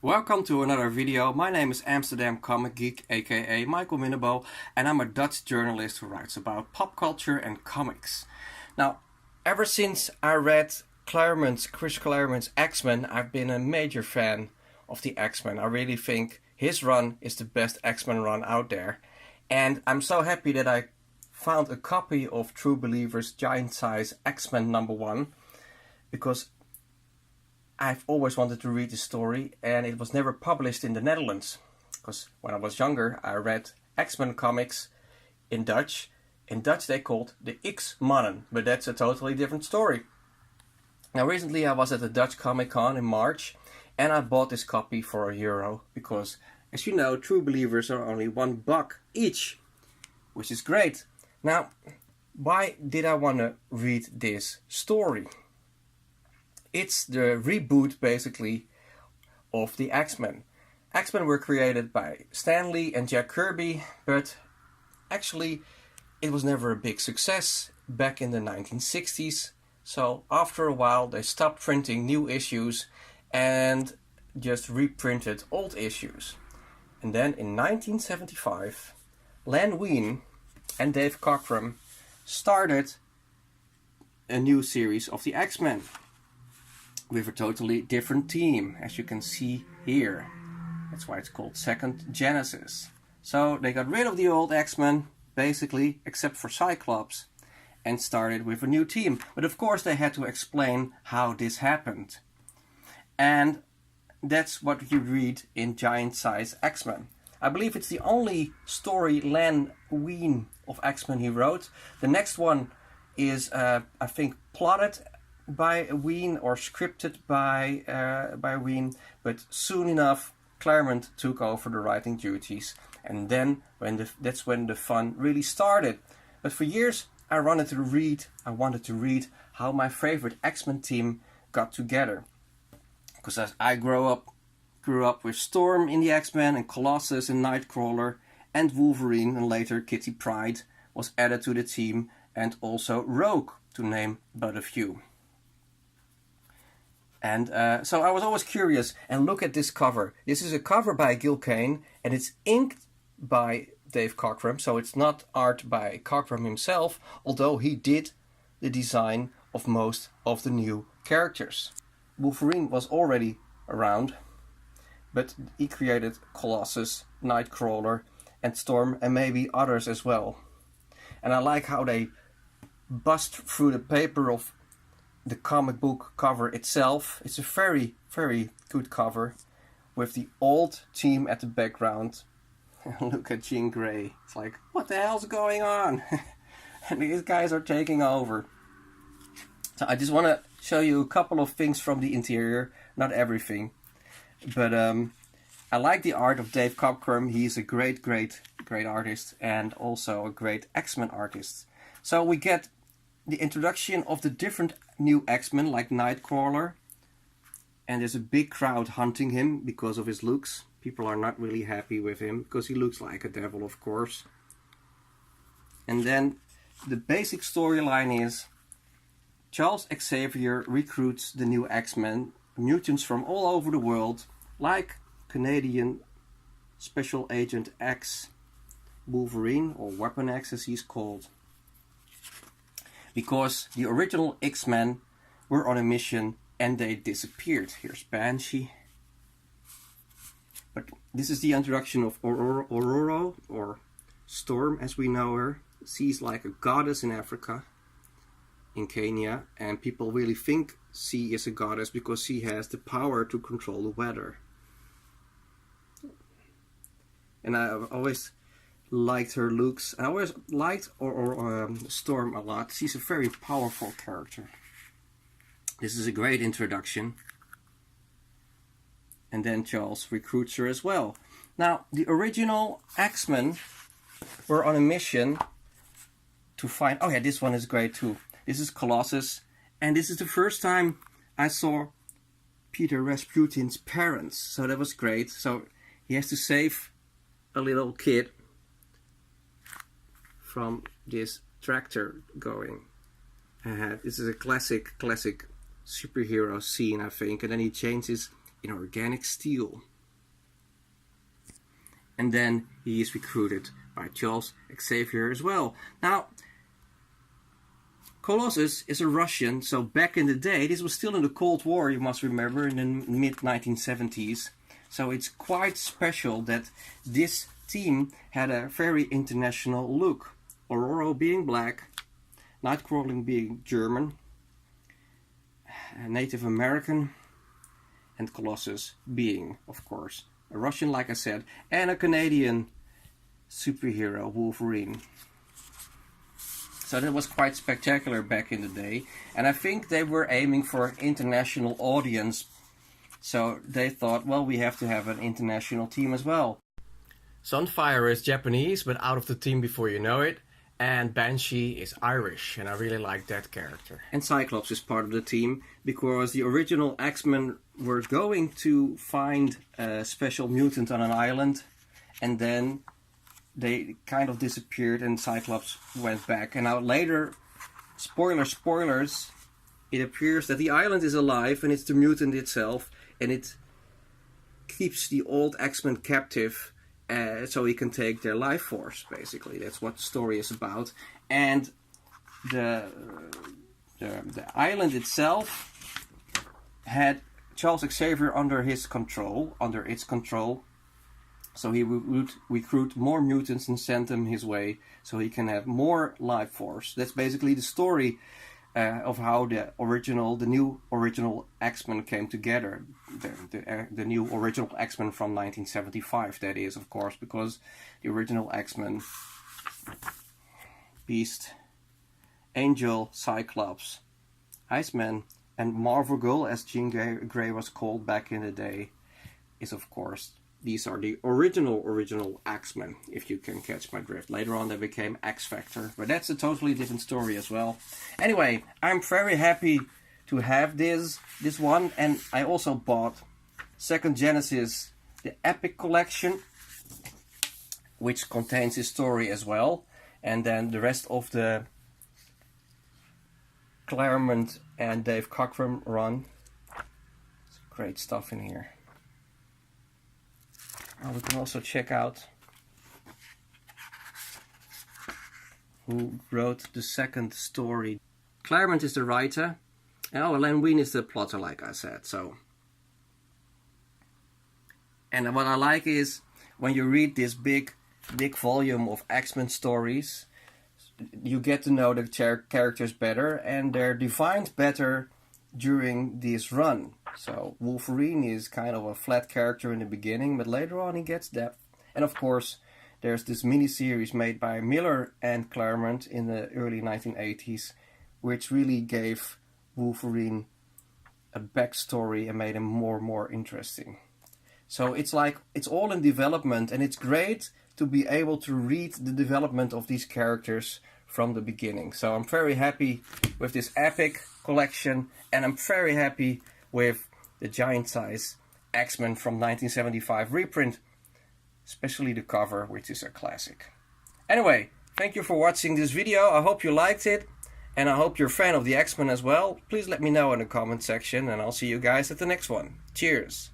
Welcome to another video. My name is Amsterdam Comic Geek, aka Michael Minnebo, and I'm a Dutch journalist who writes about pop culture and comics. Now, ever since I read Chris Claremont's X-Men, I've been a major fan of the X-Men. I really think his run is the best X-Men run out there. And I'm so happy that I found a copy of True Believer's giant size X-Men #1, because I've always wanted to read the story, and it was never published in the Netherlands. Because when I was younger, I read X-Men comics in Dutch. In Dutch they called the X-Mannen, but that's a totally different story. Now recently I was at the Dutch Comic Con in March, and I bought this copy for €1, because as you know, True Believers are only $1 each, which is great. Now, why did I want to read this story? It's the reboot, basically, of the X-Men. X-Men were created by Stan Lee and Jack Kirby, but actually it was never a big success back in the 1960s. So after a while they stopped printing new issues and just reprinted old issues. And then in 1975, Len Wein and Dave Cockrum started a new series of the X-Men, with a totally different team, as you can see here. That's why it's called Second Genesis. So they got rid of the old X-Men, basically, except for Cyclops, and started with a new team. But of course they had to explain how this happened. And that's what you read in Giant Size X-Men. I believe it's the only story Len Wein of X-Men he wrote. The next one is, I think, plotted by Wein or scripted by Wein, but soon enough Claremont took over the writing duties, and then that's when the fun really started. But for years I wanted to read how my favorite X-Men team got together, because as I grew up with Storm in the X-Men, and Colossus and Nightcrawler, and Wolverine, and later Kitty Pryde was added to the team, and also Rogue, to name but a few. And so I was always curious, and look at this cover. This is a cover by Gil Kane, and it's inked by Dave Cockrum, so it's not art by Cockrum himself, although he did the design of most of the new characters. Wolverine was already around, but he created Colossus, Nightcrawler, and Storm, and maybe others as well. And I like how they bust through the paper of the comic book cover itself. It's a very, very good cover with the old team at the background. Look at Jean Grey. It's like, what the hell's going on? And these guys are taking over. So I just want to show you a couple of things from the interior. Not everything. But I like the art of Dave Cockrum. He's a great, great, great artist, and also a great X-Men artist. So we get the introduction of the different new X-Men, like Nightcrawler, and there's a big crowd hunting him because of his looks. People are not really happy with him because he looks like a devil, of course. And then the basic storyline is Charles Xavier recruits the new X-Men, mutants from all over the world, like Canadian Special Agent X, Wolverine, or Weapon X as he's called. Because the original X-Men were on a mission and they disappeared. Here's Banshee. But this is the introduction of Aurora, or Storm as we know her. She's like a goddess in Africa, in Kenya, and people really think she is a goddess because she has the power to control the weather. And I've always liked her looks. I always liked Storm a lot. She's a very powerful character. This is a great introduction. And then Charles recruits her as well. Now, the original X-Men were on a mission to find... Oh yeah, this one is great too. This is Colossus. And this is the first time I saw Peter Rasputin's parents. So that was great. So he has to save a little kid from this tractor going ahead. This is a classic superhero scene, I think. And then he changes in organic steel. and then he is recruited by Charles Xavier as well. Now, Colossus is a Russian, so back in the day, this was still in the Cold War, you must remember, in the mid-1970s. So it's quite special that this team had a very international look. Aurora being black, Nightcrawler being German, Native American, and Colossus being, of course, a Russian, like I said, and a Canadian superhero, Wolverine. So that was quite spectacular back in the day, and I think they were aiming for an international audience, so they thought, well, we have to have an international team as well. Sunfire is Japanese, but out of the team before you know it, and Banshee is Irish, and I really like that character. And Cyclops is part of the team, because the original X-Men were going to find a special mutant on an island, and then they kind of disappeared and Cyclops went back. And now later, spoilers, it appears that the island is alive and it's the mutant itself, and it keeps the old X-Men captive so he can take their life force, basically. That's what the story is about. And the island itself had Charles Xavier under its control. So he would recruit more mutants and send them his way so he can have more life force. That's basically the story of how the new original X-Men came together. The new original X-Men from 1975, that is, of course, because the original X-Men, Beast, Angel, Cyclops, Iceman, and Marvel Girl, as Jean Grey was called back in the day, is, of course, these are the original X-Men, if you can catch my drift. Later on they became X-Factor, but that's a totally different story as well. Anyway, I'm very happy to have this one, and I also bought Second Genesis, the Epic Collection, which contains his story as well, and then the rest of the Claremont and Dave Cockrum run. It's great stuff in here. We can also check out who wrote the second story. Claremont is the writer, and Wein is the plotter, like I said. So, and what I like is when you read this big volume of X-Men stories, you get to know the characters better, and they're defined better during this run. So Wolverine is kind of a flat character in the beginning, but later on he gets depth. And of course, there's this mini-series made by Miller and Claremont in the early 1980s, which really gave Wolverine a backstory and made him more interesting. So it's like, it's all in development, and it's great to be able to read the development of these characters from the beginning. So I'm very happy with this Epic collection, and I'm very happy with the giant size X-Men from 1975 reprint, especially the cover, which is a classic. Anyway, thank you for watching this video. I hope you liked it, and I hope you're a fan of the X-Men as well. Please let me know in the comment section, and I'll see you guys at the next one. Cheers!